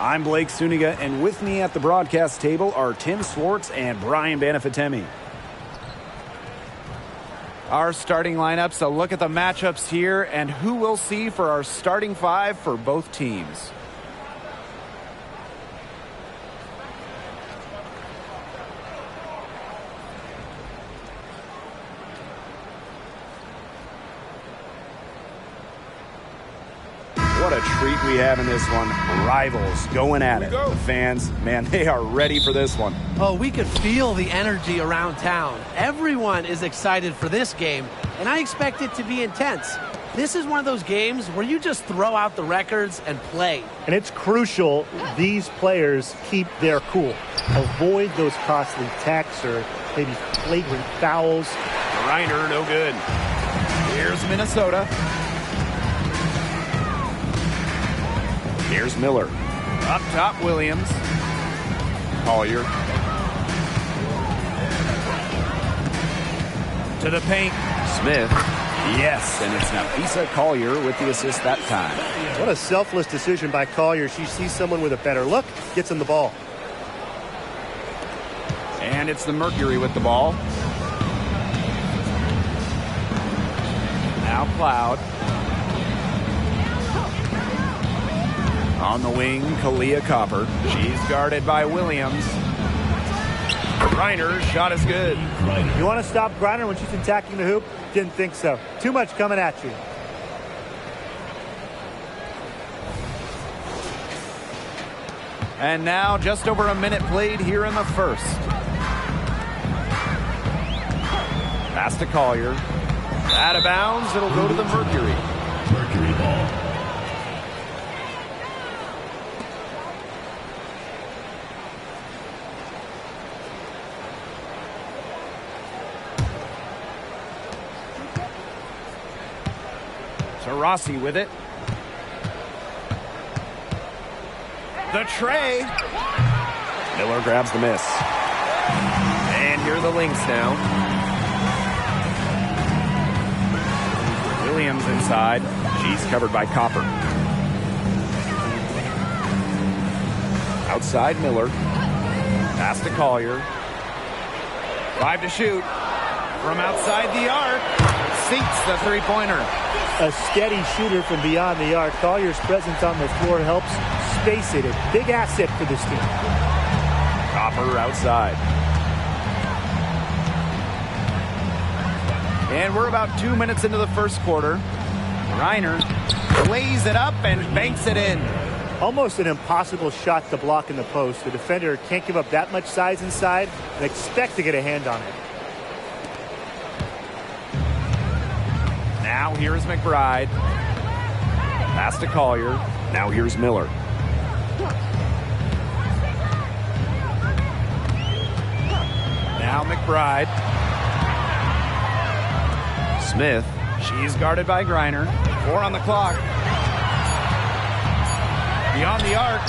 I'm Blake Suniga, and with me at the broadcast table are Tim Swartz and Brian Banafitemi. Our starting lineups, a look at the matchups here and who we'll see for our starting five for both teams. What a treat we have in this one. Rivals going at it. The fans, man, they are ready for this one. Oh, we could feel the energy around town. Everyone is excited for this game, and I expect it to be intense. This is one of those games where you just throw out the records and play. And it's crucial these players keep their cool. Avoid those costly tacks or maybe flagrant fouls. Reiner, no good. Here's Minnesota. Here's Miller. Up top, Williams. Collier. To the paint. Smith. Yes, and it's Napisa Collier with the assist that time. What a selfless decision by Collier. She sees someone with a better look, gets him the ball. And it's the Mercury with the ball. Now Cloud. On the wing, Kalia Copper. She's guarded by Williams. Reiner's shot is good. You want to stop Griner when she's attacking the hoop? Didn't think so. Too much coming at you. And now just over a minute played here in the first. Pass to Collier. Out of bounds, it'll go to the Mercury. Mercury ball. Rossi with it. The tray. Miller grabs the miss. And here are the Lynx now. Williams inside. She's covered by Copper. Outside Miller. Pass to Collier. 5 to shoot. From outside the arc. Sinks the three-pointer. A steady shooter from beyond the arc. Collier's presence on the floor helps space it. A big asset for this team. Copper outside. And we're about 2 minutes into the first quarter. Reiner lays it up and banks it in. Almost an impossible shot to block in the post. The defender can't give up that much size inside and expect to get a hand on it. Now here's McBride. Pass to Collier. Now here's Miller. Now McBride. Smith. She's guarded by Griner. 4 on the clock. Beyond the arc.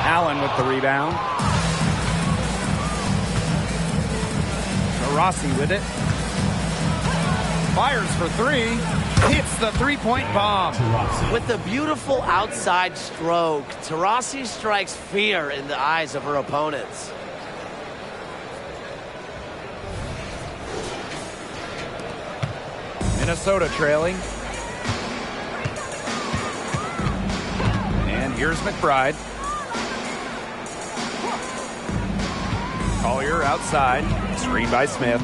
Allen with the rebound. Rossi with it. Fires for 3. Hits the three-point bomb. With a beautiful outside stroke, Taurasi strikes fear in the eyes of her opponents. Minnesota trailing. And here's McBride. Collier outside. Screen by Smith.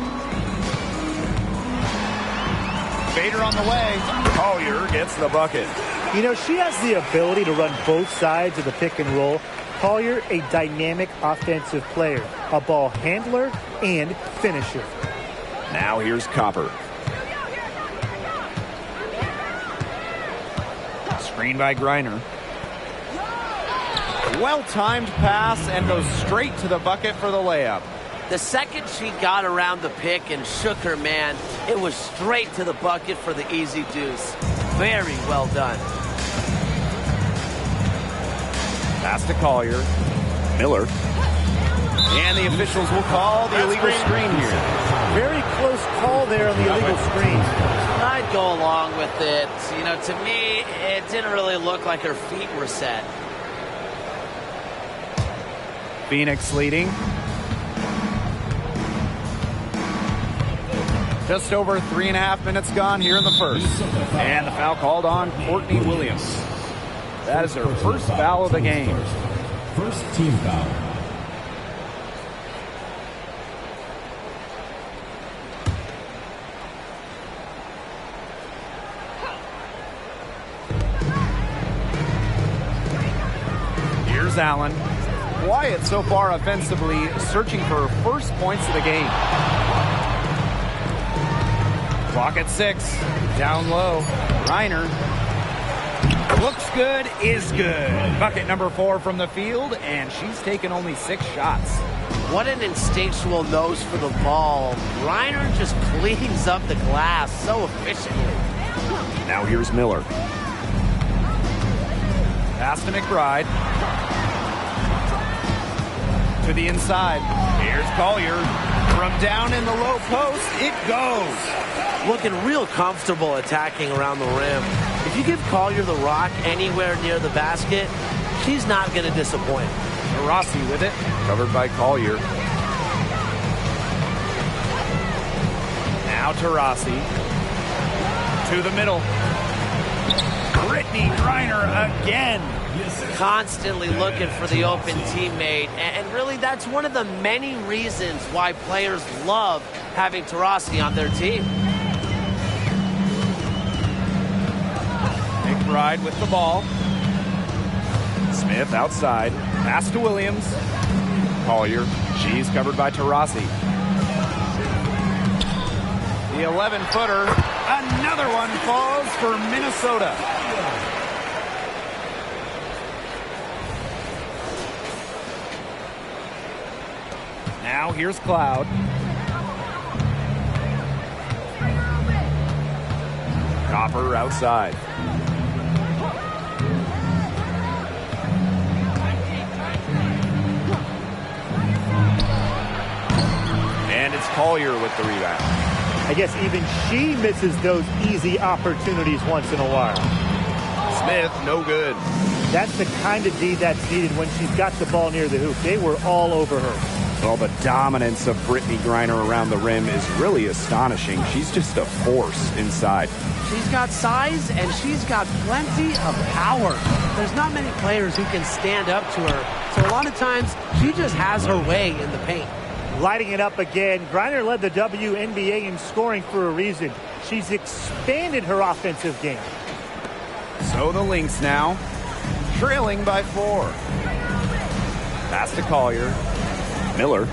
Bader on the way. Collier gets the bucket. You know, she has the ability to run both sides of the pick and roll. Collier, a dynamic offensive player, a ball handler and finisher. Now here's Copper. Screen by Griner. Well-timed pass and goes straight to the bucket for the layup. The second she got around the pick and shook her man, it was straight to the bucket for the easy deuce. Very well done. Pass to Collier. Miller. And the officials will call the illegal screen here. Very close call there on the illegal screen. I'd go along with it. You know, to me, it didn't really look like her feet were set. Phoenix leading. Just over 3.5 minutes gone here in the first. And the foul called on Courtney Williams. That is her first foul of the game. First team foul. Here's Allen. Quiet so far offensively, searching for her first points of the game. Clock at 6. Down low. Reiner. Looks good, is good. Bucket number 4 from the field, and she's taken only 6 shots. What an instinctual nose for the ball. Reiner just cleans up the glass so efficiently. Now here's Miller. Pass to McBride. To the inside. Here's Collier. From down in the low post, it goes. Looking real comfortable attacking around the rim. If you give Collier the rock anywhere near the basket, she's not going to disappoint. Rossi with it. Covered by Collier. Now to Rossi. To the middle. Brittany Griner again. Constantly looking for the open teammate. And really, that's one of the many reasons why players love having Taurasi on their team. McBride with the ball. Smith outside. Pass to Williams. Collier. She's covered by Taurasi. The 11-footer. Another one falls for Minnesota. Now here's Cloud. Copper outside. And it's Collier with the rebound. I guess even she misses those easy opportunities once in a while. Smith, no good. That's the kind of D that's needed when she's got the ball near the hoop. They were all over her. Well, the dominance of Brittany Griner around the rim is really astonishing. She's just a force inside. She's got size and she's got plenty of power. There's not many players who can stand up to her. So a lot of times she just has her way in the paint. Lighting it up again. Griner led the WNBA in scoring for a reason. She's expanded her offensive game. So the Lynx now, trailing by 4. Pass to Collier. Miller.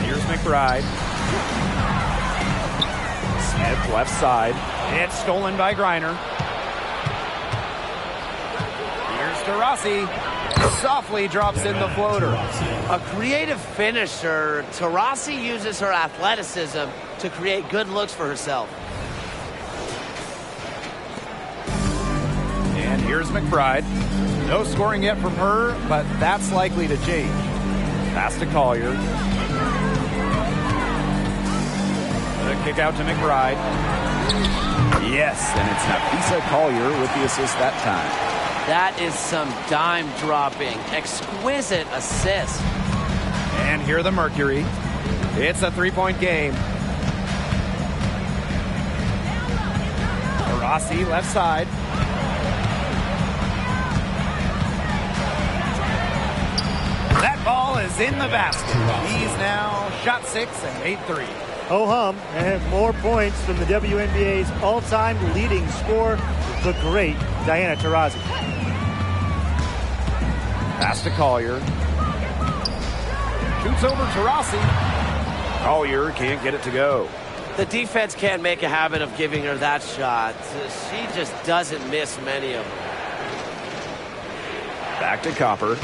Here's McBride. Smith left side. It's stolen by Griner. Here's to Rossi. Softly drops in the floater. A creative finisher, Taurasi uses her athleticism to create good looks for herself. And here's McBride. No scoring yet from her, but that's likely to change. Pass to Collier. The kick out to McBride. Yes, and it's Napisa Collier with the assist that time. That is some dime dropping, exquisite assist. And here the Mercury. It's a 3-point game. Rossi left side. That ball is in the basket. He's now shot 6 and made 3. Ho hum, and more points from the WNBA's all-time leading scorer, the great Diana Taurasi. Pass to Collier. Shoots over Taurasi. Collier can't get it to go. The defense can't make a habit of giving her that shot. She just doesn't miss many of them. Back to Copper.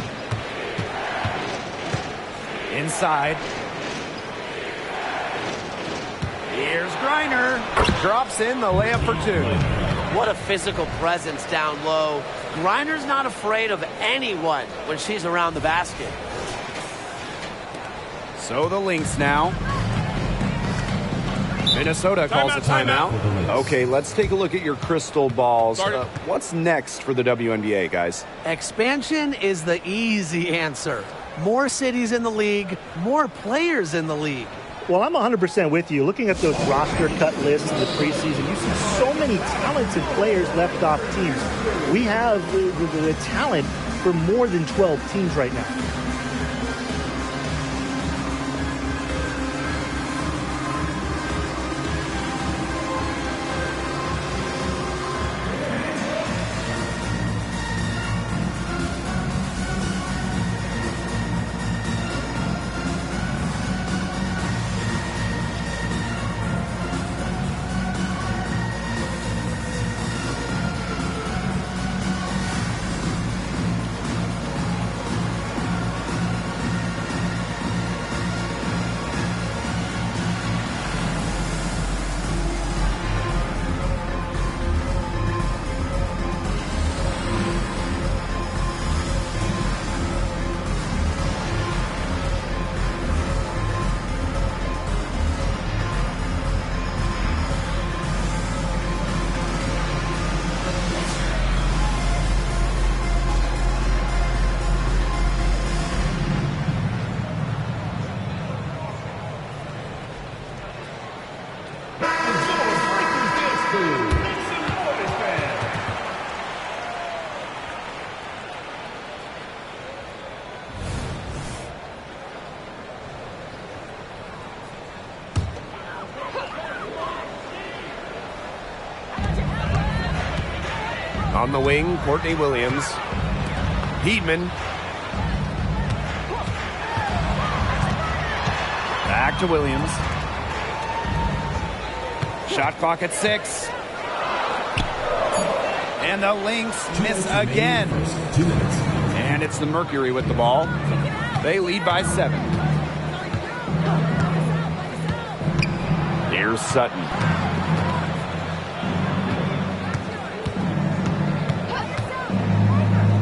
Inside. Here's Griner. Drops in the layup for 2. What a physical presence down low. Griner's not afraid of anyone when she's around the basket. So the Lynx now. Minnesota calls a timeout. Okay, let's take a look at your crystal balls. What's next for the WNBA, guys? Expansion is the easy answer. More cities in the league, more players in the league. Well, I'm 100% with you. Looking at those roster cut lists in the preseason, you see so many talented players left off teams. We have the talent for more than 12 teams right now. On the wing, Courtney Williams. Heedman. Back to Williams. Shot clock at 6. And the Lynx miss again. And it's the Mercury with the ball. They lead by 7. Here's Sutton.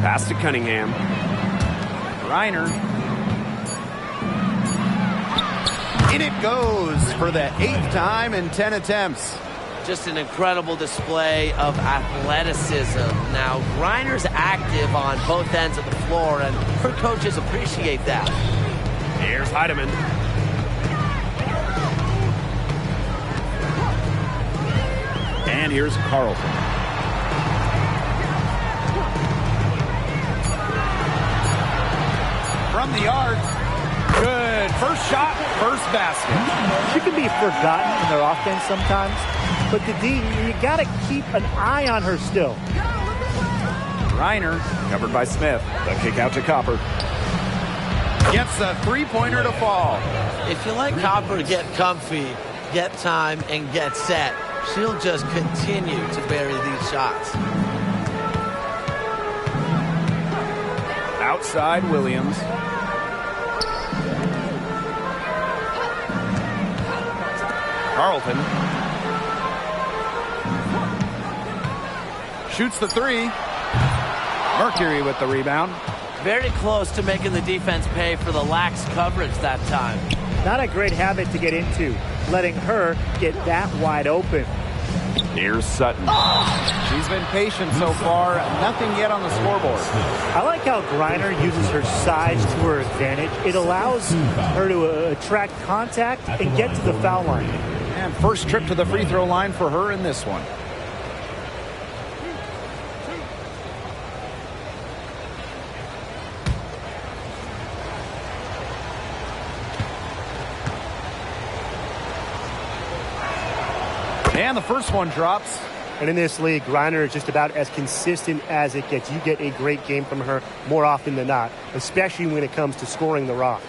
Pass to Cunningham. Reiner. In it goes for the 8th time in 10 attempts. Just an incredible display of athleticism. Now, Reiner's active on both ends of the floor, and her coaches appreciate that. Here's Heidemann. And here's Carlton. From the arc. Good. First shot, first basket. She can be forgotten in their offense sometimes, but the D, you got to keep an eye on her still. Reiner. Covered by Smith. The kick out to Copper. Gets a three-pointer to fall. If you let Copper get comfy, get time, and get set, she'll just continue to bury these shots. Outside Williams. Carlton. Shoots the 3. Mercury with the rebound. Very close to making the defense pay for the lax coverage that time. Not a great habit to get into, letting her get that wide open. Here's Sutton. She's been patient so far. Nothing yet on the scoreboard. I like how Griner uses her size to her advantage. It allows her to attract contact and get to the foul line. And first trip to the free throw line for her in this one. And the first one drops. And in this league, Griner is just about as consistent as it gets. You get a great game from her more often than not, especially when it comes to scoring the rock.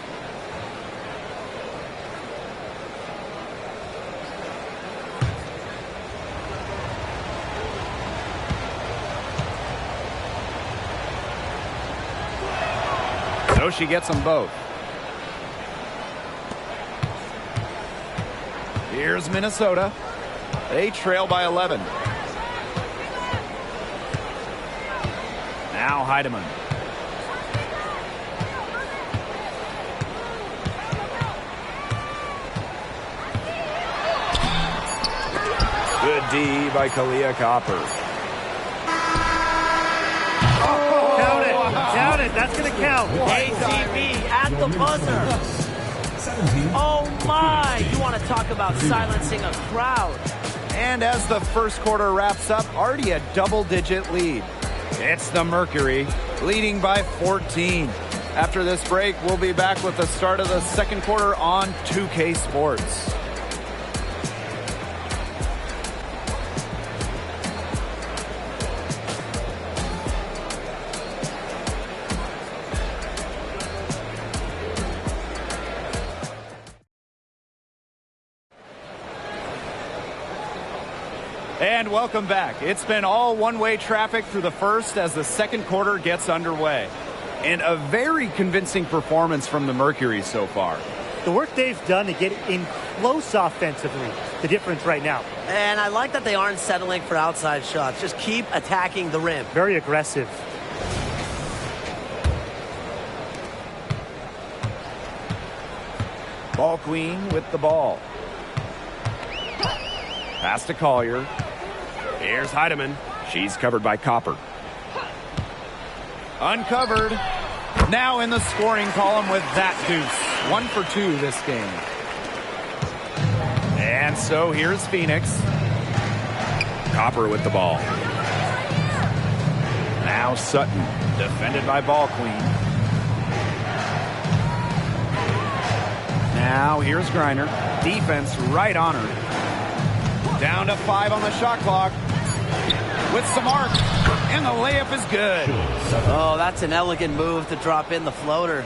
So she gets them both. Here's Minnesota. They trail by 11. Now Heidemann. D by Kalia Copper. Count it. Count it. That's going to count. ATV at the buzzer. 17. Oh my! You want to talk about silencing a crowd. And as the first quarter wraps up, already a double-digit lead. It's the Mercury, leading by 14. After this break, we'll be back with the start of the second quarter on 2K Sports. And welcome back. It's been all one-way traffic through the first as the second quarter gets underway. And a very convincing performance from the Mercury so far. The work they've done to get in close offensively, the difference right now. And I like that they aren't settling for outside shots. Just keep attacking the rim. Very aggressive. Ball queen with the ball. Pass to Collier. Here's Heidemann. She's covered by Copper. Uncovered. Now in the scoring column with that deuce. 1 for 2 this game. And so here's Phoenix. Copper with the ball. Now Sutton, defended by Ball Queen. Now here's Griner. Defense right on her. Down to 5 on the shot clock. With some arc. And the layup is good. Oh, that's an elegant move to drop in the floater.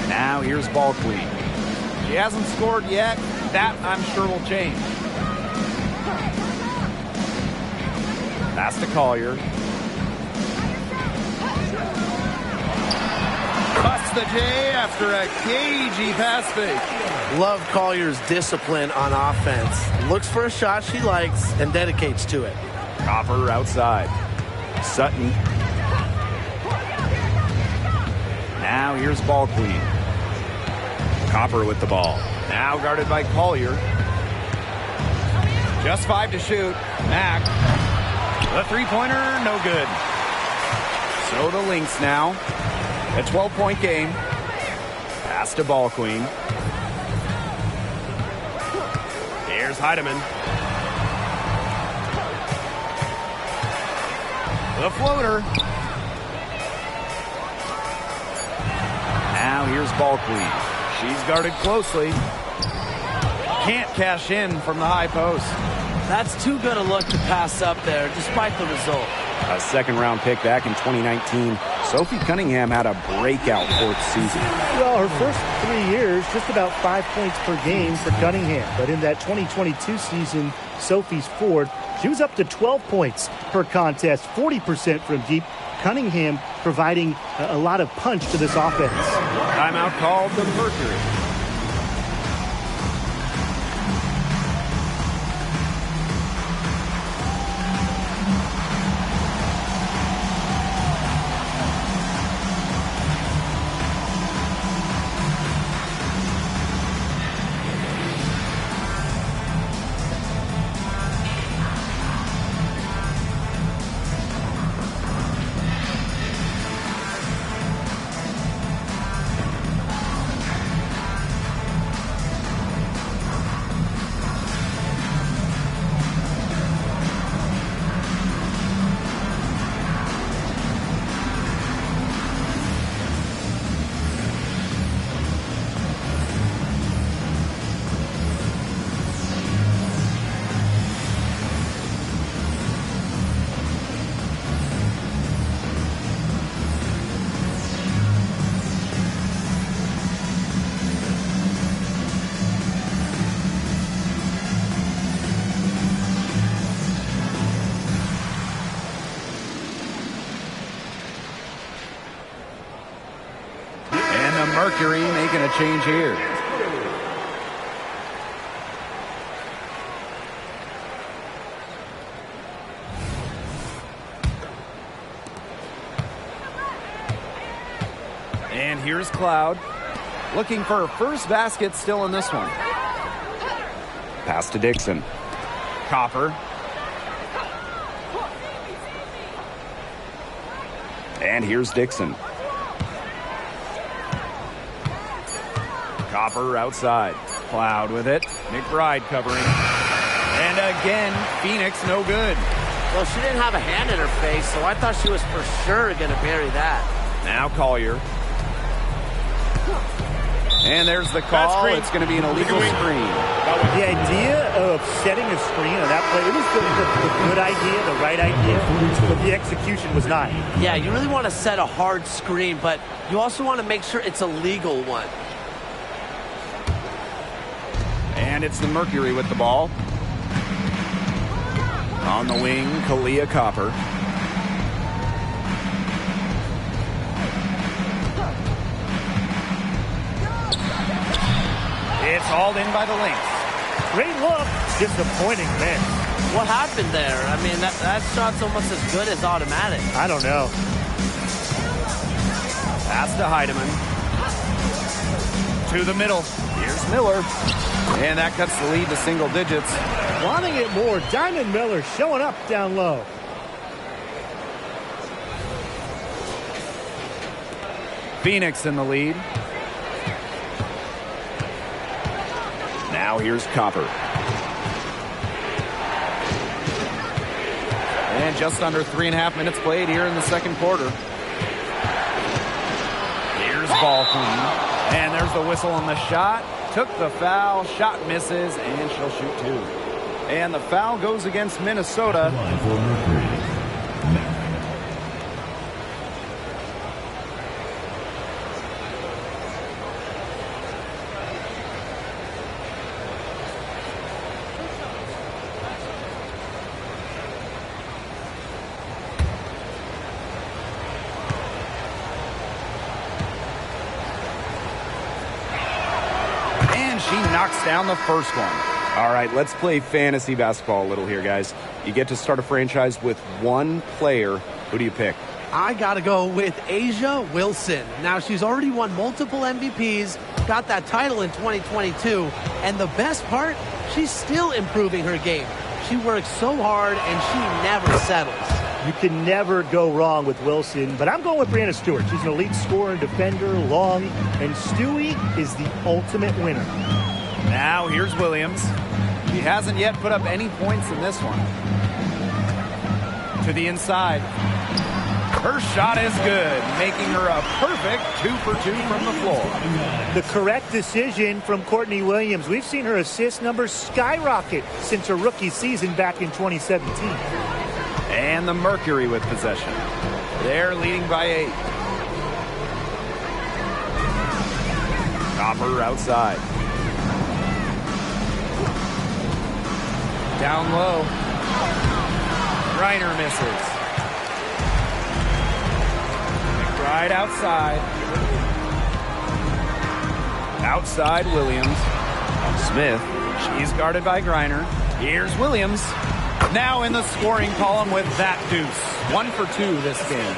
Now here's Ball Queen. She hasn't scored yet. That I'm sure will change. Pass to Collier. Busts the J after a cagey pass fake. Love Collier's discipline on offense. Looks for a shot she likes and dedicates to it. Copper outside. Sutton. Now here's Ball Queen. Copper with the ball. Now guarded by Collier. Just 5 to shoot. Mack. The three-pointer, no good. So the Lynx now. A 12-point game. Pass to Ball Queen. Here's Heidemann. The floater. Now here's Ball Queen. She's guarded closely. Can't cash in from the high post. That's too good a look to pass up there, despite the result. A second-round pick back in 2019. Sophie Cunningham had a breakout fourth season. Well, her first 3 years, just about 5 points per game for Cunningham. But in that 2022 season, Sophie's fourth, she was up to 12 points per contest, 40% from deep. Cunningham providing a lot of punch to this offense. Timeout called the Mercury. Mercury making a change here. And here's Cloud. Looking for her first basket still in this one. Pass to Dixon. Copper. And here's Dixon. Copper outside. Cloud with it. McBride covering. And again, Phoenix no good. Well, she didn't have a hand in her face, so I thought she was for sure going to bury that. Now Collier. And there's the call. It's going to be an illegal screen. The idea of setting a screen on that play, it was the good idea, the right idea, but the execution was not. Yeah, you really want to set a hard screen, but you also want to make sure it's a legal one. And it's the Mercury with the ball. On the wing, Kalia Copper. It's hauled in by the Lynx. Great look, disappointing miss. What happened there? I mean, that shot's almost as good as automatic. I don't know. Pass to Heidemann. To the middle. Here's Miller. And that cuts the lead to single digits. Wanting it more, Diamond Miller showing up down low. Phoenix in the lead. Now here's Copper. And just under 3.5 minutes played here in the second quarter. Here's ball queen. And there's the whistle on the shot. Took the foul. Shot misses. And she'll shoot two. And the foul goes against Minnesota. Line for Mercury. She knocks down the first one. All right, let's play fantasy basketball a little here, guys. You get to start a franchise with one player. Who do you pick? I got to go with A'ja Wilson. Now, she's already won multiple MVPs, got that title in 2022, and the best part, she's still improving her game. She works so hard, and she never settles. You can never go wrong with Wilson, but I'm going with Brianna Stewart. She's an elite scorer and defender, long, and Stewie is the ultimate winner. Now here's Williams. He hasn't yet put up any points in this one. To the inside. Her shot is good, making her a perfect 2 for 2 from the floor. The correct decision from Courtney Williams. We've seen her assist numbers skyrocket since her rookie season back in 2017. And the Mercury with possession. They're leading by 8. Copper outside. Down low. Reiner misses. McBride outside. Outside Williams. Smith. She's guarded by Griner. Here's Williams. Now in the scoring column with that deuce. 1 for 2 this game.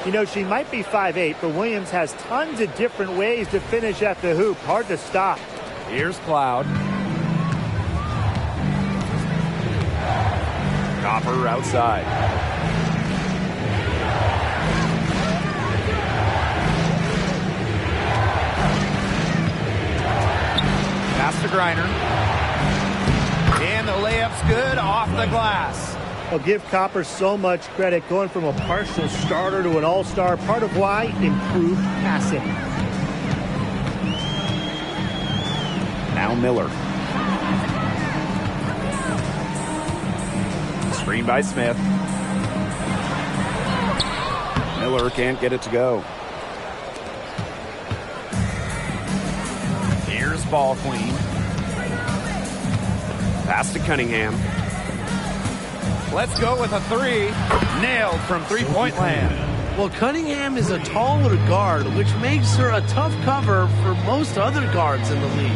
You know, she might be 5'8", but Williams has tons of different ways to finish at the hoop. Hard to stop. Here's Cloud. Copper outside. Pass to Griner. And the layup's good off the glass. I'll give Copper so much credit, going from a partial starter to an all-star. Part of why, improved passing. Now Miller. Screen by Smith. Miller can't get it to go. Here's ball queen. Pass to Cunningham. Let's go with a 3. Nailed from three-point land. Well, Cunningham is a taller guard, which makes her a tough cover for most other guards in the league.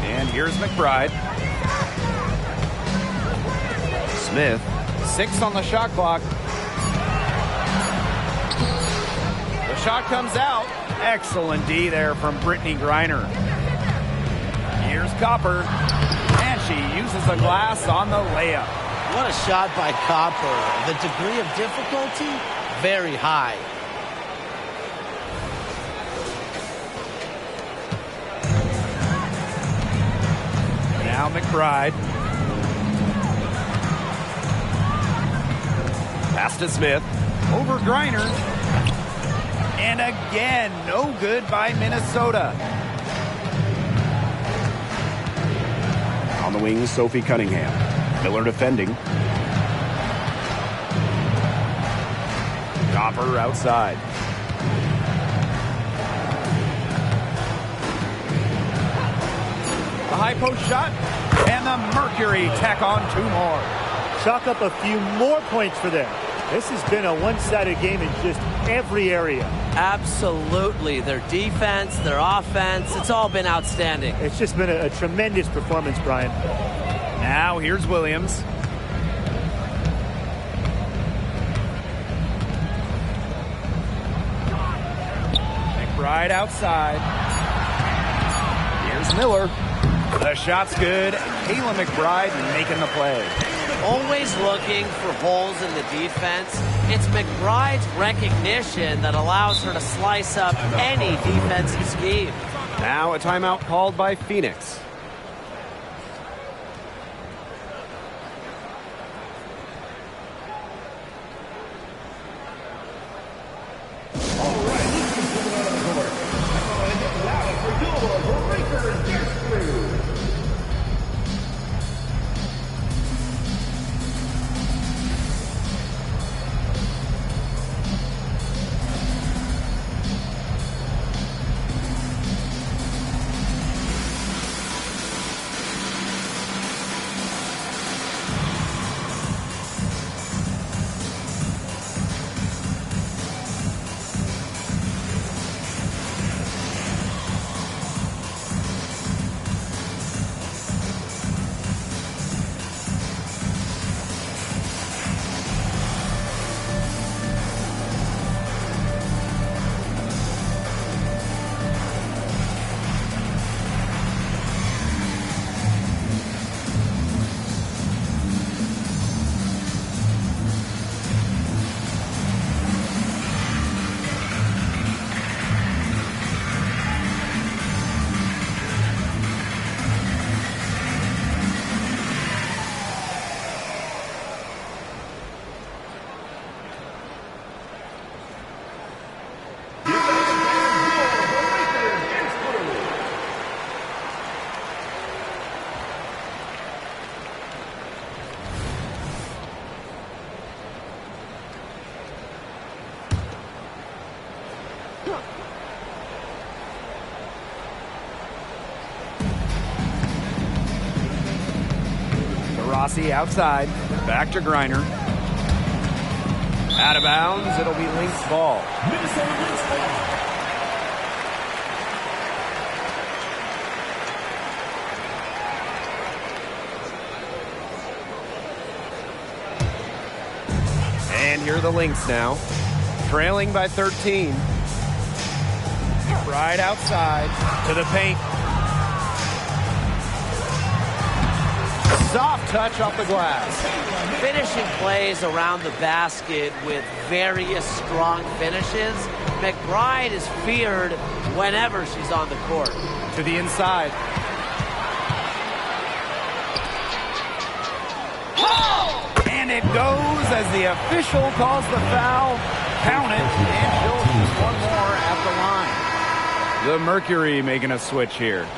And here's McBride. Smith, 6 on the shot clock. The shot comes out. Excellent D there from Brittany Griner. Here's Copper, and she uses the glass on the layup. What a shot by Copper. The degree of difficulty, very high. Now McBride. Pass to Smith. Over Griner. And again, no good by Minnesota. On the wing, Sophie Cunningham. Miller defending. Copper outside. The high post shot. And the Mercury tack on 2 more. Chalk up a few more points for them. This has been a one-sided game in just every area. Absolutely. Their defense, their offense, it's all been outstanding. It's just been a tremendous performance, Brian. Now here's Williams. McBride outside. Here's Miller. The shot's good. Kayla McBride making the play. Always looking for holes in the defense. It's McBride's recognition that allows her to slice up any defensive scheme. Now a timeout called by Phoenix. Rossi outside. Back to Griner. Out of bounds. It'll be Lynx ball. Minnesota Lynx ball. And here are the Lynx now. Trailing by 13. Right outside to the paint. Soft touch off the glass. Finishing plays around the basket with various strong finishes. McBride is feared whenever she's on the court. To the inside. And it goes as the official calls the foul. Count it, and she'll shoot one more at the line. The Mercury making a switch here.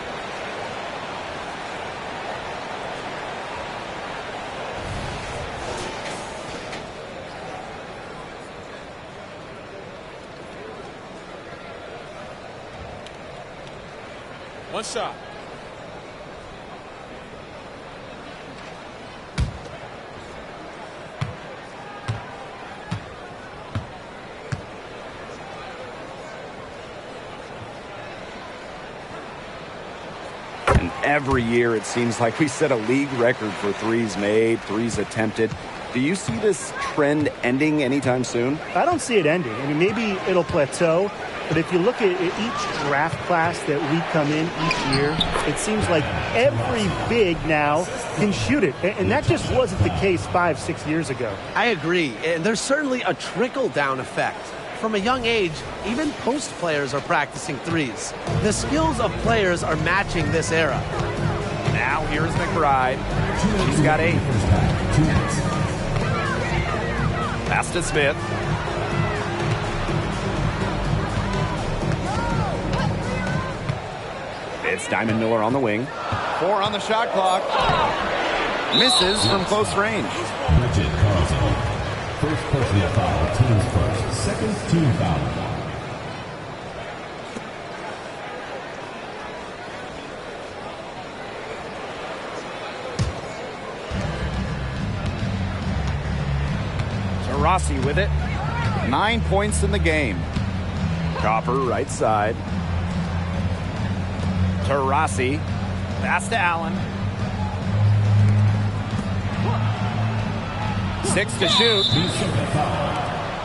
One shot. Every year it seems like we set a league record for threes made, threes attempted. Do you see this trend ending anytime soon? I don't see it ending. I mean, maybe it'll plateau, but if you look at each draft class that we come in each year, it seems like every big now can shoot it. And that just wasn't the case 5-6 years ago. I agree. And there's certainly a trickle-down effect. From a young age, even post players are practicing threes. The skills of players are matching this era. Now here's McBride. She's got 8. Pass to Smith. It's Diamond Miller on the wing. 4 on the shot clock. Misses from close range. Bridget Carlson. First personal foul, team's first. Second team foul. Rossi with it. 9 points in the game. Copper, right side. To Rossi. Pass to Allen. 6 to shoot.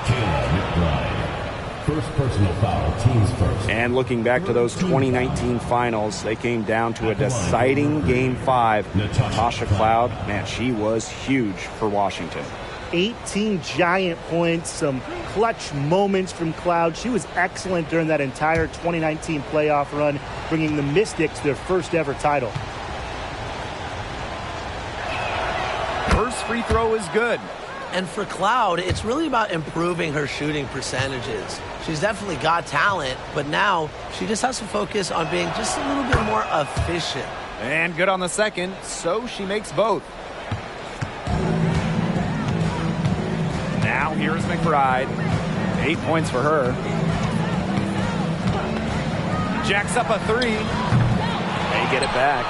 Kayla McBride. First personal foul, team's first. And looking back to those 2019 finals, they came down to a deciding Game 5. Natasha Cloud, man, she was huge for Washington. 18 giant points, some clutch moments from Cloud. She was excellent during that entire 2019 playoff run, bringing the Mystics their first ever title. First free throw is good. And for Cloud, it's really about improving her shooting percentages. She's definitely got talent, but now she just has to focus on being just a little bit more efficient. And good on the second, so she makes both. Now here's McBride. 8 points for her. Jacks up a 3. They get it back.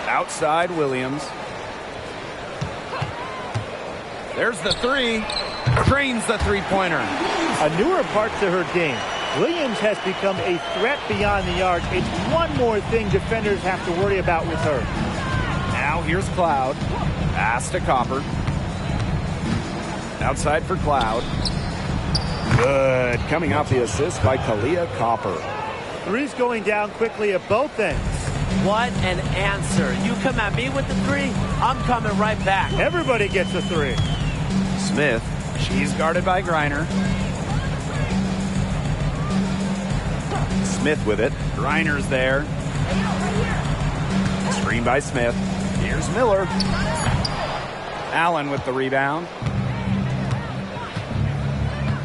Outside Williams. There's the 3. Trains the three-pointer. A newer part to her game. Williams has become a threat beyond the arc. It's one more thing defenders have to worry about with her. Now here's Cloud. Pass to Copper. Outside for Cloud. Good. Coming off the assist by Kalia Copper. Three's going down quickly at both ends. What an answer. You come at me with the 3, I'm coming right back. Everybody gets a 3. Smith. She's guarded by Griner. Smith with it. Griner's there. Screen by Smith. Here's Miller. Allen with the rebound.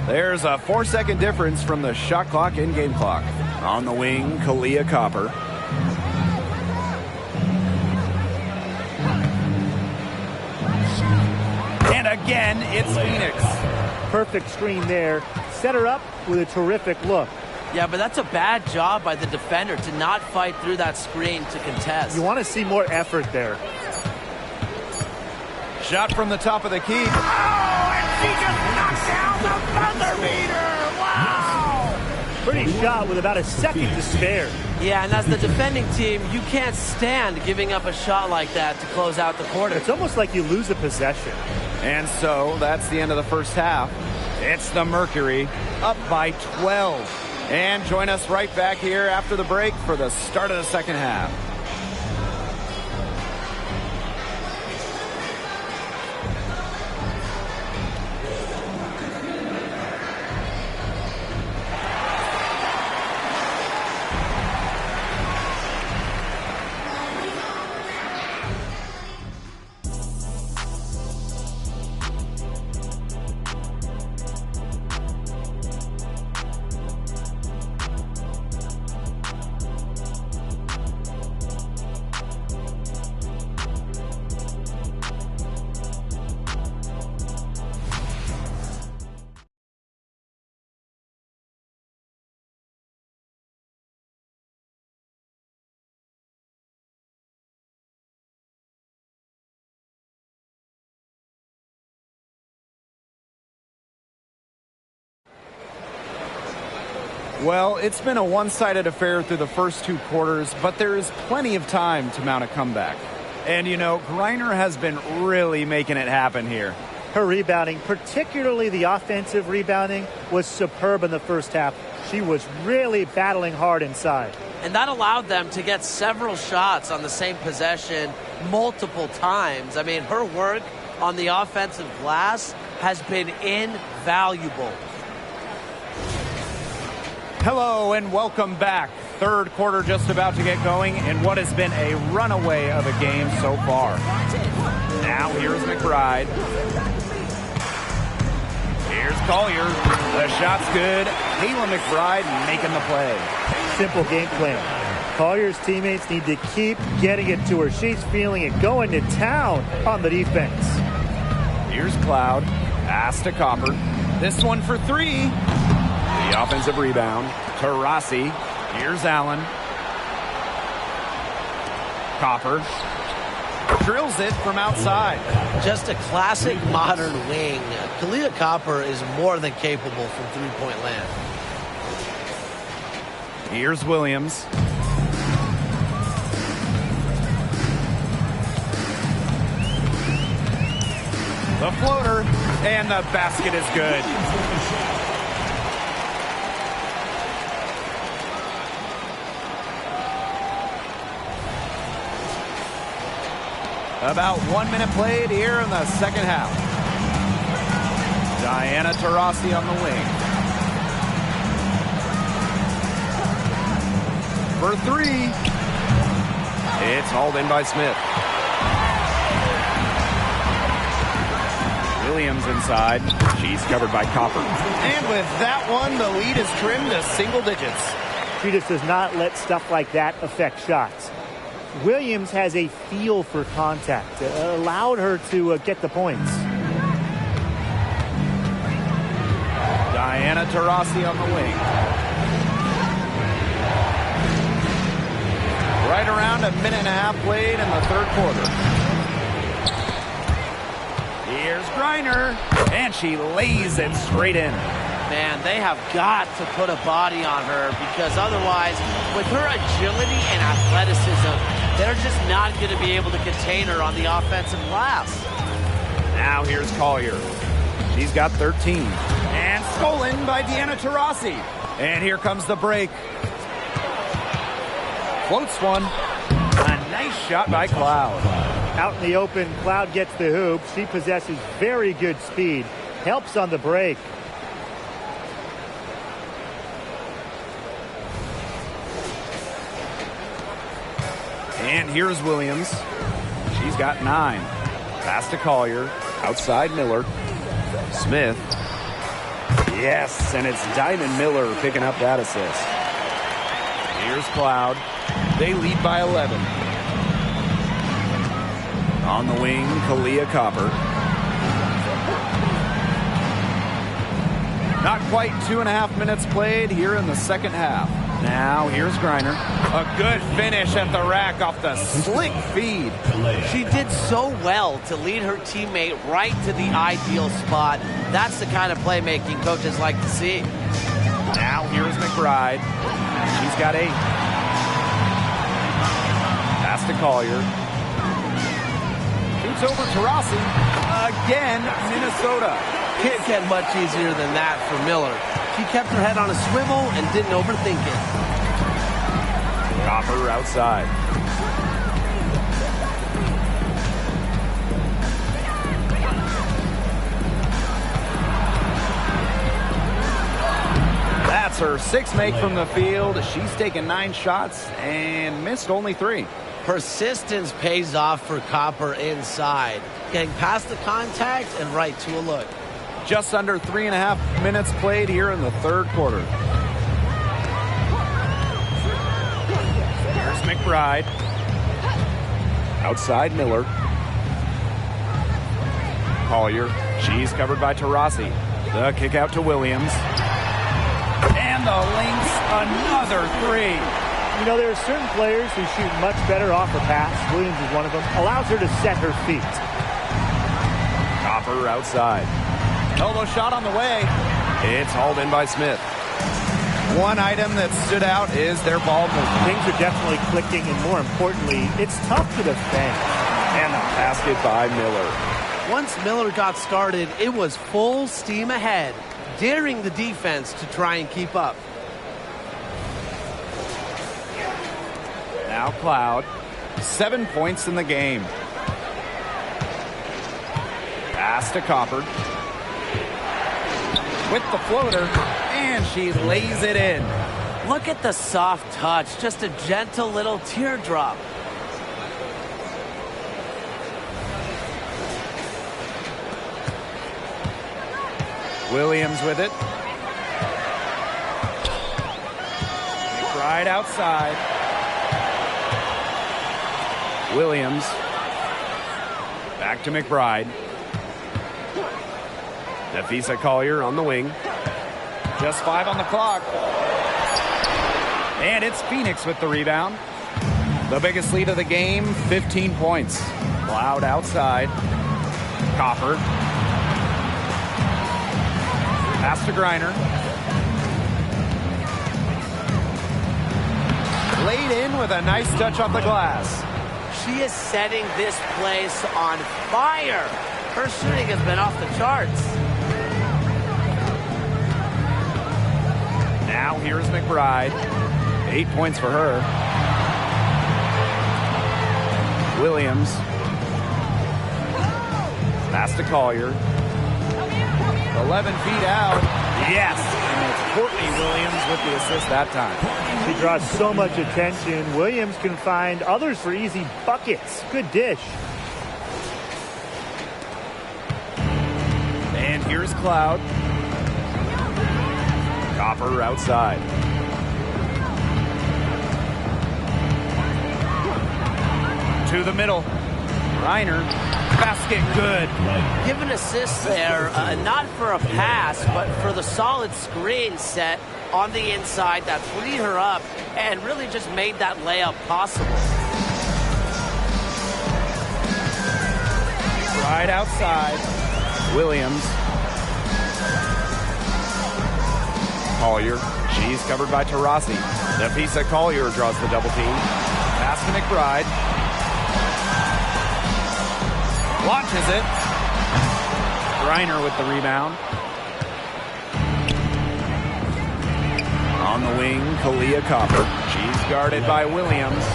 There's a 4-second difference from the shot clock and game clock. On the wing, Kalia Copper. And again, it's Phoenix. Perfect screen there. Set her up with a terrific look. Yeah, but that's a bad job by the defender to not fight through that screen to contest. You want to see more effort there. Shot from the top of the key. Oh, and she just knocked down the buzzer beater. Wow. Pretty shot with about a second to spare. Yeah, and as the defending team, you can't stand giving up a shot like that to close out the quarter. It's almost like you lose a possession. And so that's the end of the first half. It's the Mercury up by 12. And join us right back here after the break for the start of the second half. Well, it's been a one-sided affair through the first 2 quarters, but there is plenty of time to mount a comeback. And, you know, Griner has been really making it happen here. Her rebounding, particularly the offensive rebounding, was superb in the first half. She was really battling hard inside. And that allowed them to get several shots on the same possession multiple times. I mean, her work on the offensive glass has been invaluable. Hello and welcome back. Third quarter just about to get going in what has been a runaway of a game so far. Now here's McBride. Here's Collier. The shot's good. Kayla McBride making the play. Simple game plan. Collier's teammates need to keep getting it to her. She's feeling it, going to town on the defense. Here's Cloud. Pass to Copper. This one for 3. The offensive rebound to Rossi. Here's Allen. Copper drills it from outside. Just a classic modern wing. Kalia Copper is more than capable from three-point land. Here's Williams. The floater, and the basket is good. About 1 minute played here in the second half. Diana Taurasi on the wing. For 3. It's hauled in by Smith. Williams inside. She's covered by Copper. And with that one, the lead is trimmed to single digits. She just does not let stuff like that affect shots. Williams has a feel for contact. Allowed her to get the points. Diana Taurasi on the wing. Right around a minute and a half played in the third quarter. Here's Griner, and she lays it straight in. Man, they have got to put a body on her because otherwise, with her agility and athleticism, they're just not going to be able to contain her on the offensive glass. Now here's Collier. She's got 13. And stolen by Diana Taurasi. And here comes the break. Floats one. A nice shot by Cloud. Out in the open, Cloud gets the hoop. She possesses very good speed. Helps on the break. And here's Williams. She's got 9. Pass to Collier. Outside Miller. Smith. Yes, and it's Diamond Miller picking up that assist. Here's Cloud. They lead by 11. On the wing, Kalia Copper. Not quite 2.5 minutes played here in the second half. Now here's Griner. A good finish at the rack off the slick feed. She did so well to lead her teammate right to the ideal spot. That's the kind of playmaking coaches like to see. Now here's McBride. She's got 8. Pass to Collier. Shoots over to Rossi. Again, Minnesota. Can't get much easier than that for Miller. She kept her head on a swivel and didn't overthink it. Copper outside. That's her 6th make from the field. She's taken 9 shots and missed only 3. Persistence pays off for Copper inside. Getting past the contact and right to a look. Just under 3.5 minutes played here in the third quarter. Here's McBride. Outside Miller. Collier. She's covered by Taurasi. The kick out to Williams. And the Lynx, another 3. You know, there are certain players who shoot much better off a pass. Williams is one of them. Allows her to set her feet. Copper outside. Elbow shot on the way. It's hauled in by Smith. One item that stood out is their ball movement. Things are definitely clicking, and more importantly, it's tough to defend. And the basket by Miller. Once Miller got started, it was full steam ahead, daring the defense to try and keep up. Now Cloud, 7 points in the game. Pass to Copper. With the floater, and she lays it in. Look at the soft touch, just a gentle little teardrop. Williams with it. McBride outside. Williams. Back to McBride. Nafisa Collier on the wing. Just 5 on the clock. And it's Phoenix with the rebound. The biggest lead of the game, 15 points. Cloud outside. Copper. Pass to Griner. Laid in with a nice touch off the glass. She is setting this place on fire. Her shooting has been off the charts. Now here's McBride. 8 points for her. Williams. Pass to Collier. 11 feet out. Yes. And it's Courtney Williams with the assist that time. She draws so much attention. Williams can find others for easy buckets. Good dish. And here's Cloud. Copper outside. To the middle. Reiner. Basket good. Give an assist there, not for a pass, but for the solid screen set on the inside that freed her up and really just made that layup possible. Right outside. Williams. Collier. She's covered by Taurasi. Nafisa Collier draws the double team. Pass to McBride. Launches it. Griner with the rebound. On the wing, Kalia Copper. She's guarded by Williams.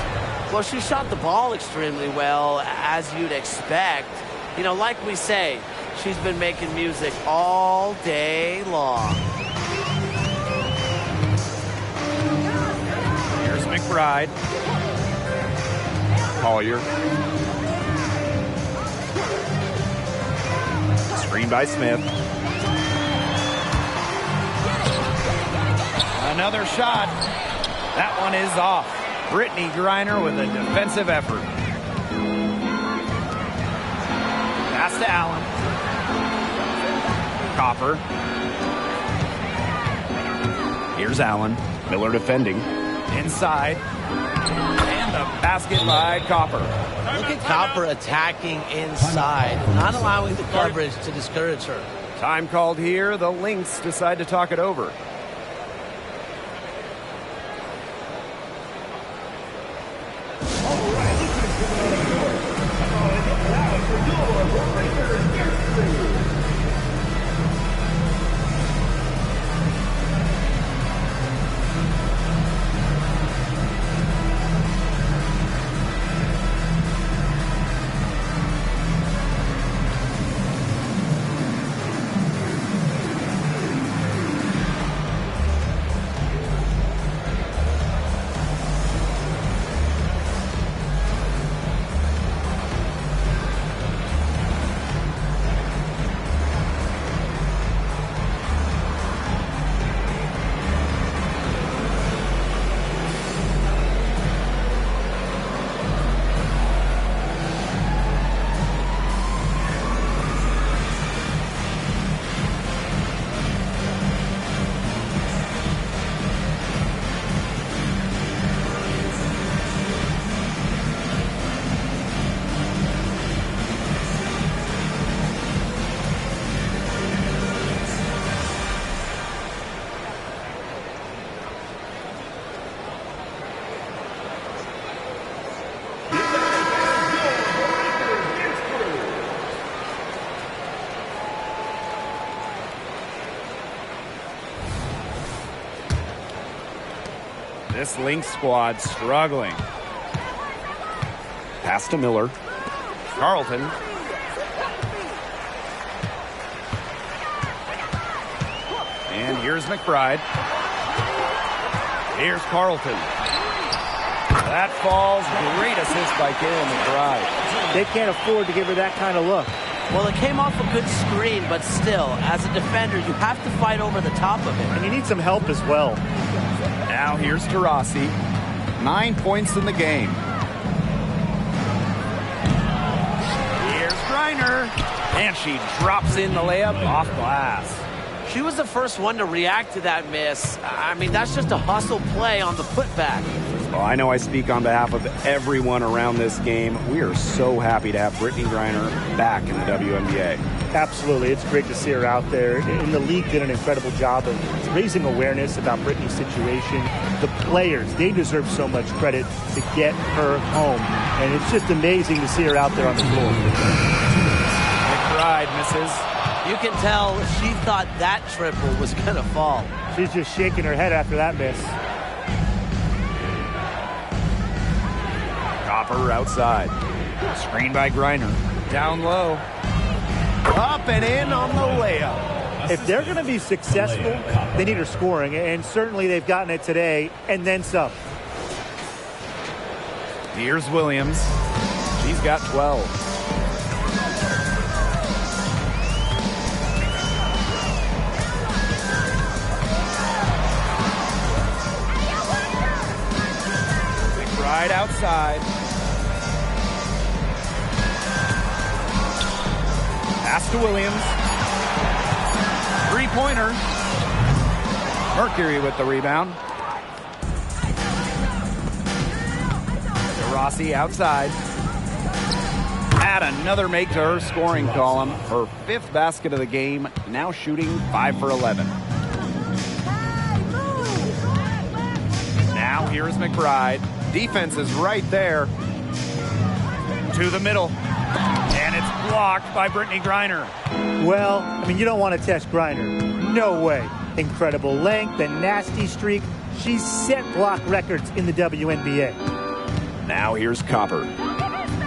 Well, she shot the ball extremely well, as you'd expect. You know, like we say, she's been making music all day long. Here's McBride. Collier. Screen by Smith. Another shot. That one is off. Brittany Griner with a defensive effort. Pass to Allen. Copper. Here's Allen. Miller defending. Inside. And the basket by Copper. Look at Copper attacking inside, not allowing the coverage to discourage her. Time called here. The Lynx decide to talk it over. This Lynx squad struggling. Pass to Miller. Carlton. And here's McBride. Here's Carlton. That falls. Great assist by Kayla McBride. They can't afford to give her that kind of look. Well, it came off a good screen, but still, as a defender, you have to fight over the top of it. And you need some help as well. Now here's Taurasi. 9 points in the game. Here's Griner. And she drops in the layup off glass. She was the first one to react to that miss. I mean, that's just a hustle play on the putback. Well, I know I speak on behalf of everyone around this game. We are so happy to have Brittany Griner back in the WNBA. Absolutely. It's great to see her out there. And the league did an incredible job of raising awareness about Brittany's situation. The players, they deserve so much credit to get her home. And it's just amazing to see her out there on the floor. McBride misses. You can tell she thought that triple was going to fall. She's just shaking her head after that miss. Copper outside. Screen by Griner. Down low. Up and in on the layup. If they're going to be successful, they need her scoring. And certainly they've gotten it today and then some. Here's Williams. She's got 12. Right outside. Pass to Williams. Three-pointer. Mercury with the rebound. Rossi outside. Add another make to her scoring column. Her 5th basket of the game, now shooting 5 for 11. Now here's McBride. Defense is right there. To the middle. And it's blocked by Brittany Griner. Well, I mean, you don't want to test Griner. No way. Incredible length and nasty streak. She's set block records in the WNBA. Now here's Copper.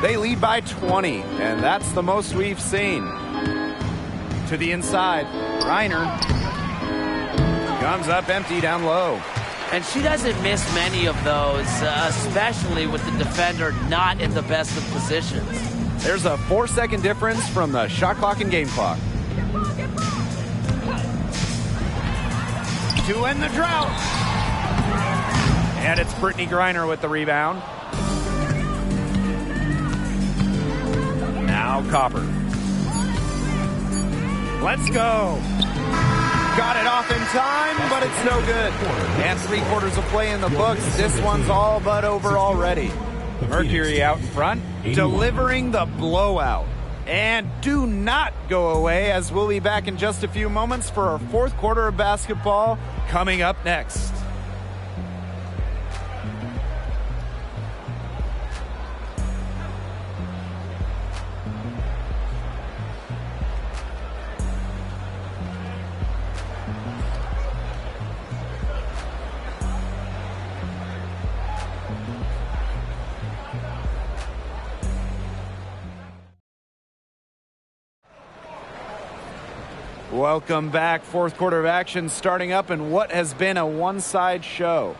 They lead by 20, and that's the most we've seen. To the inside. Griner comes up empty down low. And she doesn't miss many of those, especially with the defender not in the best of positions. There's a 4-second difference from the shot clock and game clock. To end the drought. And it's Brittany Griner with the rebound. Now Copper. Let's go. Got it off in time, but it's no good. And 3/4 of play in the books. This one's all but over already. Mercury out in front, delivering the blowout. And do not go away, as we'll be back in just a few moments for our 4th quarter of basketball coming up next. Welcome back. 4th quarter of action starting up in what has been a one-side show.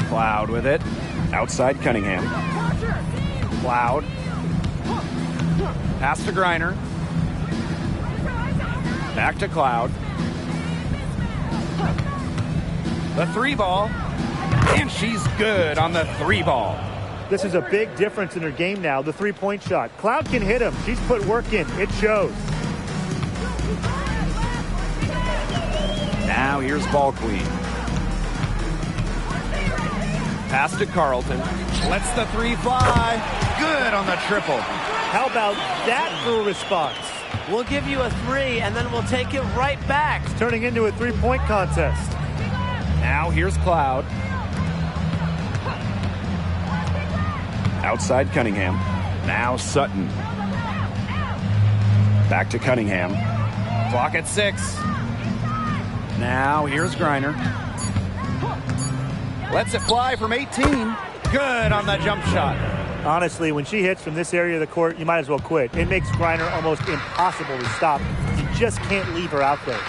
Cloud with it. Outside Cunningham. Cloud. Pass to Griner. Back to Cloud. The 3-ball. And she's good on the 3-ball. This is a big difference in her game now, the 3-point shot. Cloud can hit him. She's put work in. It shows. Now here's Ball Queen. Pass to Carlton. Lets the 3 fly. Good on the triple. How about that for a response? We'll give you a 3, and then we'll take it right back. It's turning into a 3-point contest. Now here's Cloud. Outside Cunningham. Now Sutton. Back to Cunningham. Clock at 6. Now here's Griner. Lets it fly from 18. Good on the jump shot. Honestly, when she hits from this area of the court, you might as well quit. It makes Griner almost impossible to stop. You just can't leave her out there.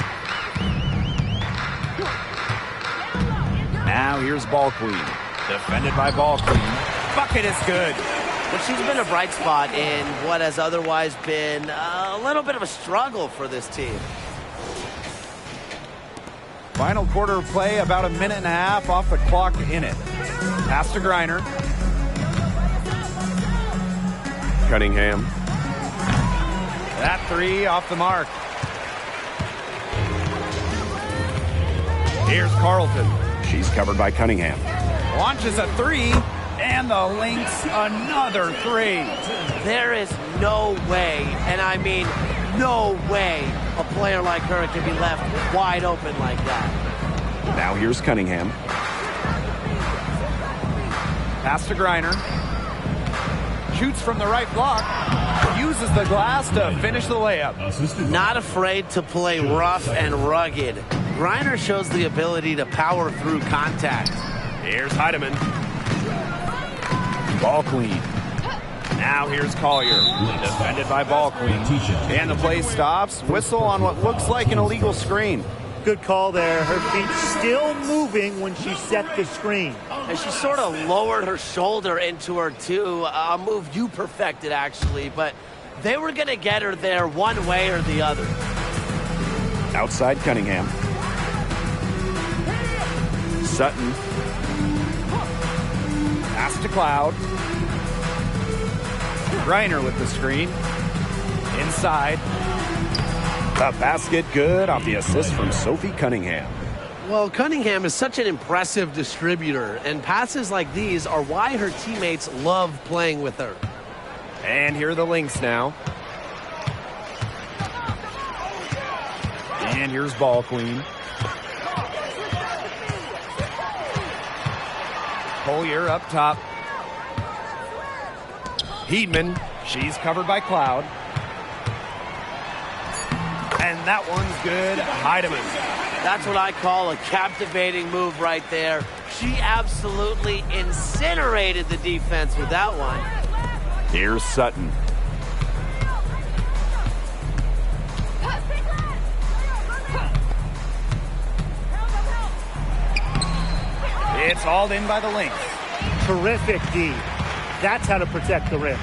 Now here's Ball Queen. Defended by Ball Queen. Bucket is good. But she's been a bright spot in what has otherwise been a little bit of a struggle for this team. Final quarter of play, about a minute and a half off the clock in it. Pass to Griner. Cunningham. That 3 off the mark. Here's Carlton. She's covered by Cunningham. Launches a 3, and the Lynx another 3. There is no way, and I mean no way, a player like her can be left wide open like that. Now here's Cunningham. Pass to Griner. Shoots from the right block. Uses the glass to finish the layup. Not afraid to play rough and rugged. Griner shows the ability to power through contact. Here's Heidemann. Ball Queen. Now here's Collier. Defended by Ball Queen. And the play stops. Whistle on what looks like an illegal screen. Good call there. Her feet still moving when she set the screen. And she sort of lowered her shoulder into her, too. A move you perfected, actually. But they were going to get her there one way or the other. Outside Cunningham. Sutton. Pass to Cloud. Griner with the screen. Inside. The basket good off the assist from Sophie Cunningham. Well, Cunningham is such an impressive distributor, and passes like these are why her teammates love playing with her. And here are the Lynx now. And here's Ball Queen. Collier up top. Heedman, she's covered by Cloud. And that one's good. Heidemann. That's what I call a captivating move right there. She absolutely incinerated the defense with that one. Here's Sutton. It's hauled in by the Lynx. Terrific D. That's how to protect the rim.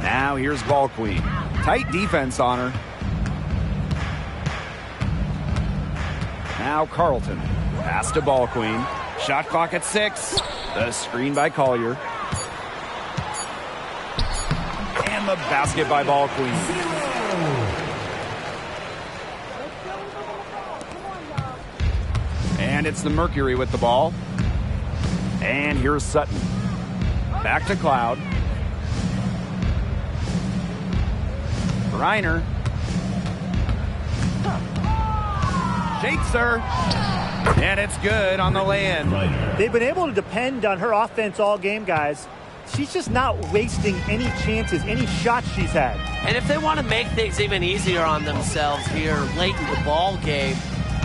Now here's Ball Queen. Tight defense on her. Now Carlton. Pass to Ball Queen. Shot clock at 6. The screen by Collier. And the basket by Ball Queen. And it's the Mercury with the ball. And here's Sutton. Back to Cloud. Griner. Shakes her. And it's good on the lay-in. They've been able to depend on her offense all game, guys. She's just not wasting any chances, any shots she's had. And if they want to make things even easier on themselves here late in the ball game,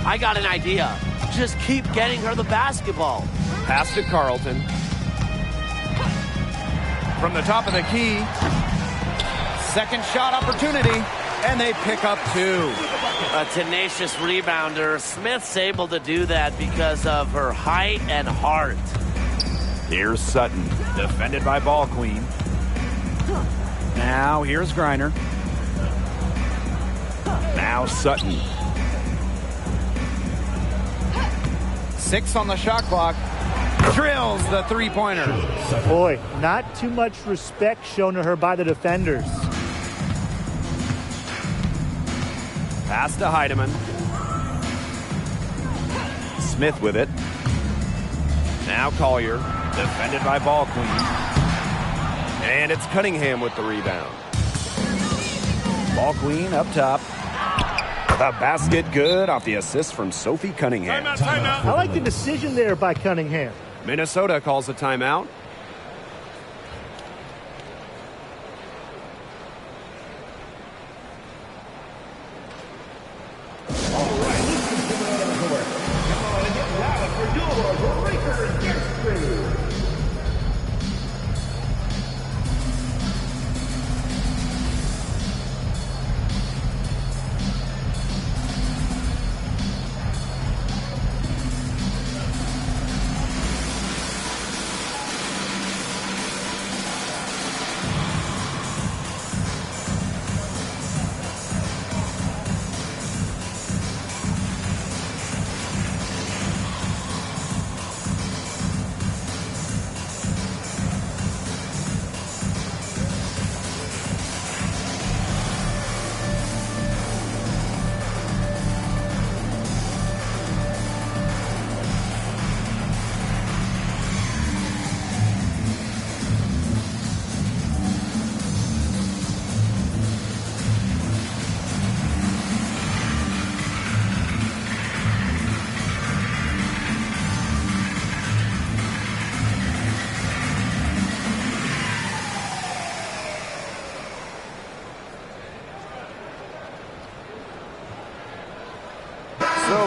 I got an idea. Just keep getting her the basketball. Pass to Carlton. From the top of the key. Second shot opportunity. And they pick up 2. A tenacious rebounder. Smith's able to do that because of her height and heart. Here's Sutton. Defended by Ball Queen. Now here's Griner. Now Sutton. 6 on the shot clock. Drills the three-pointer. Boy, not too much respect shown to her by the defenders. Pass to Heidemann. Smith with it. Now Collier. Defended by Ball Queen. And it's Cunningham with the rebound. Ball Queen up top. The basket good off the assist from Sophie Cunningham. I like the decision there by Cunningham. Minnesota calls a timeout.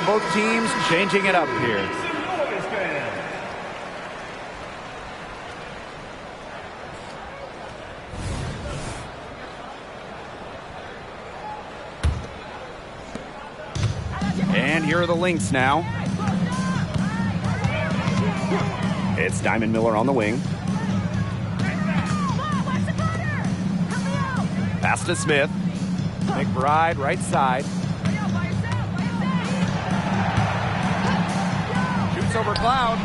both teams changing it up here. And here are the Lynx now. It's Diamond Miller on the wing. Pass to Smith. McBride right side. Shoots over Cloud.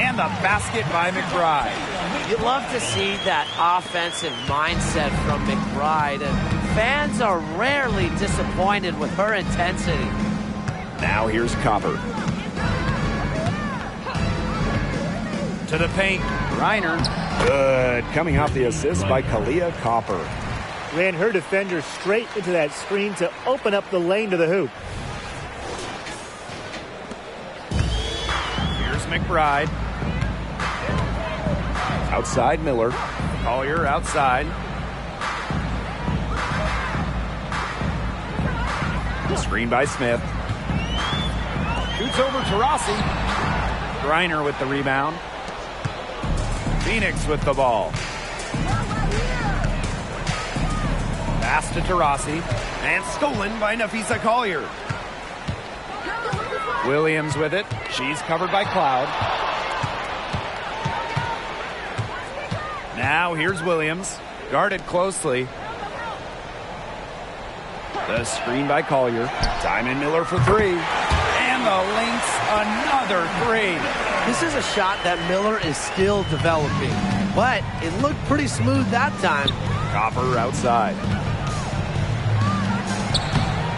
And the basket by McBride. You love to see that offensive mindset from McBride, and fans are rarely disappointed with her intensity. Now here's Copper. To the paint. Reiner. Good. Coming off the assist by Kalia Copper. Ran her defender straight into that screen to open up the lane to the hoop. Here's McBride. Outside Miller. Collier outside. Screen by Smith. Shoots over Taurasi. Reiner with the rebound. Phoenix with the ball. Pass to Taurasi. And stolen by Nafisa Collier. Williams with it. She's covered by Cloud. Now here's Williams. Guarded closely. The screen by Collier. Diamond Miller for three. And the Lynx another three. This is a shot that Miller is still developing, but it looked pretty smooth that time. Copper outside.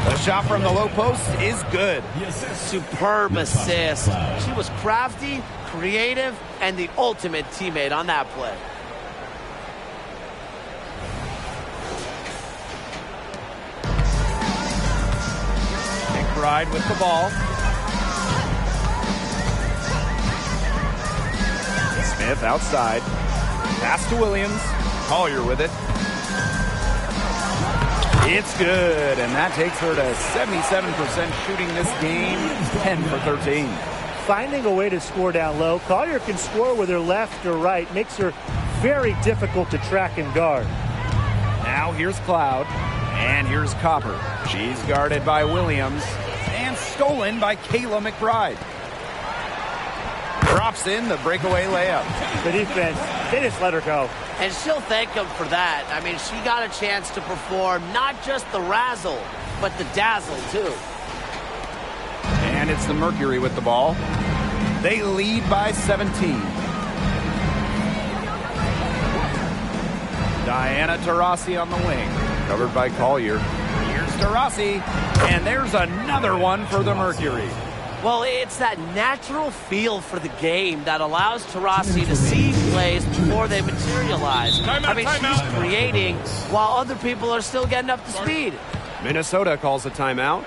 The shot from the low post is good. Superb assist. She was crafty, creative, and the ultimate teammate on that play. McBride with the ball. Smith outside. Pass to Williams. Collier with it. It's good, and that takes her to 77% shooting this game, 10 for 13. Finding a way to score down low. Collier can score with her left or right. Makes her very difficult to track and guard. Now here's Cloud, and here's Copper. She's guarded by Williams, and stolen by Kayla McBride. Drops in the breakaway layup. The defense, they just let her go. And she'll thank him for that. I mean, she got a chance to perform not just the razzle, but the dazzle, too. And it's the Mercury with the ball. They lead by 17. Diana Taurasi on the wing. Covered by Collier. Here's Taurasi. And there's another one for the Mercury. Well, it's that natural feel for the game that allows Taurasi to see plays before they materialize. She's creating while other people are still getting up to speed. Minnesota calls a timeout.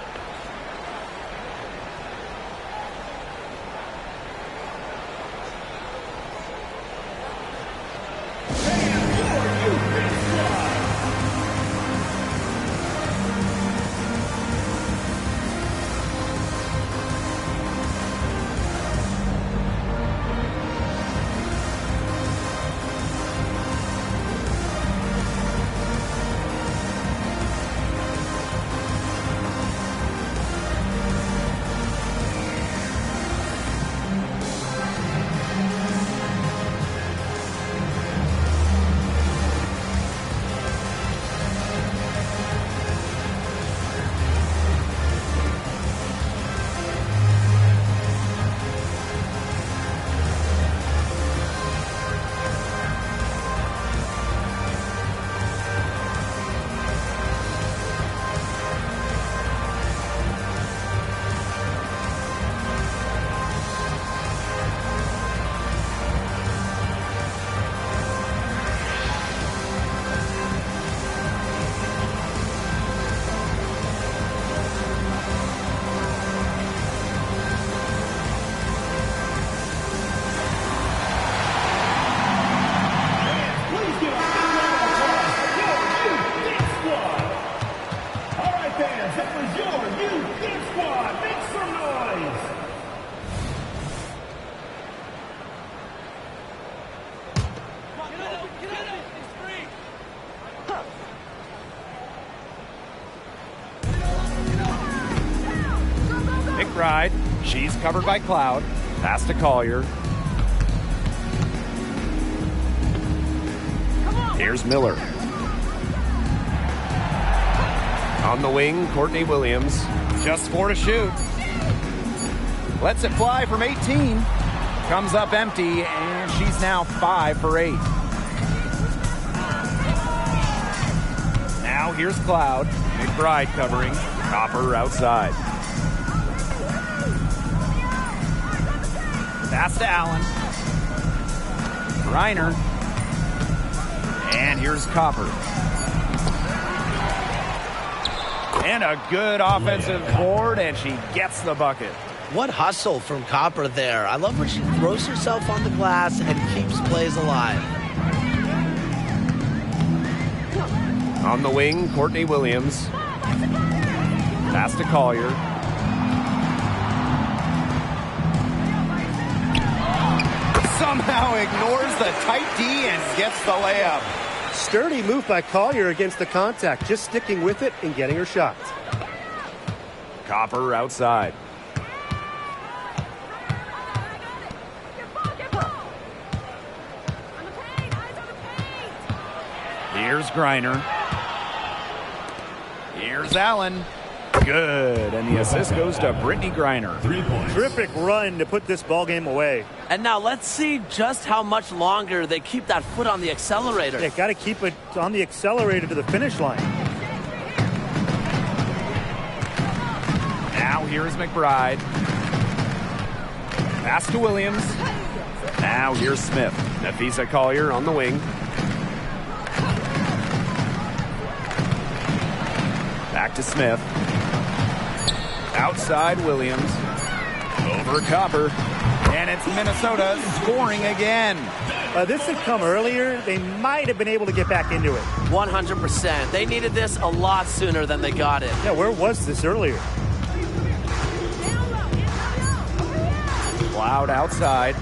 McBride. She's covered by Cloud. Pass to Collier. Here's Miller. On the wing, Courtney Williams. Just 4 to shoot. Lets it fly from 18. Comes up empty, and she's now 5 for 8. Now here's Cloud. McBride covering. Copper outside. Pass to Allen. Reiner. And here's Copper. And a good offensive board, and she gets the bucket. What hustle from Copper there. I love when she throws herself on the glass and keeps plays alive. On the wing, Courtney Williams. Pass to Collier. Somehow ignores the tight D and gets the layup. Sturdy move by Collier against the contact, just sticking with it and getting her shot. Copper outside. Here's Griner. Here's Allen. Good, and the assist goes to Brittany Griner. 3 points. Terrific run to put this ball game away. And now let's see just how much longer they keep that foot on the accelerator. They got to keep it on the accelerator to the finish line. Now here's McBride. Pass to Williams. Now here's Smith. Nafisa Collier on the wing. Back to Smith. Outside Williams. Over Copper. And it's Minnesota scoring again. This had come earlier. They might have been able to get back into it. 100%. They needed this a lot sooner than they got it. Yeah, where was this earlier? Cloud outside.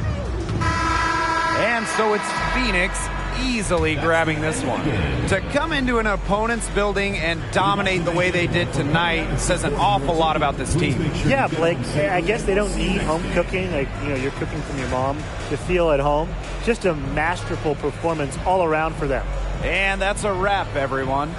And so it's Phoenix easily grabbing this one. To come into an opponent's building and dominate the way they did tonight says an awful lot about this team. Yeah, Blake, I guess they don't need home cooking, like, you're cooking from your mom, to feel at home. Just a masterful performance all around for them. And that's a wrap, everyone.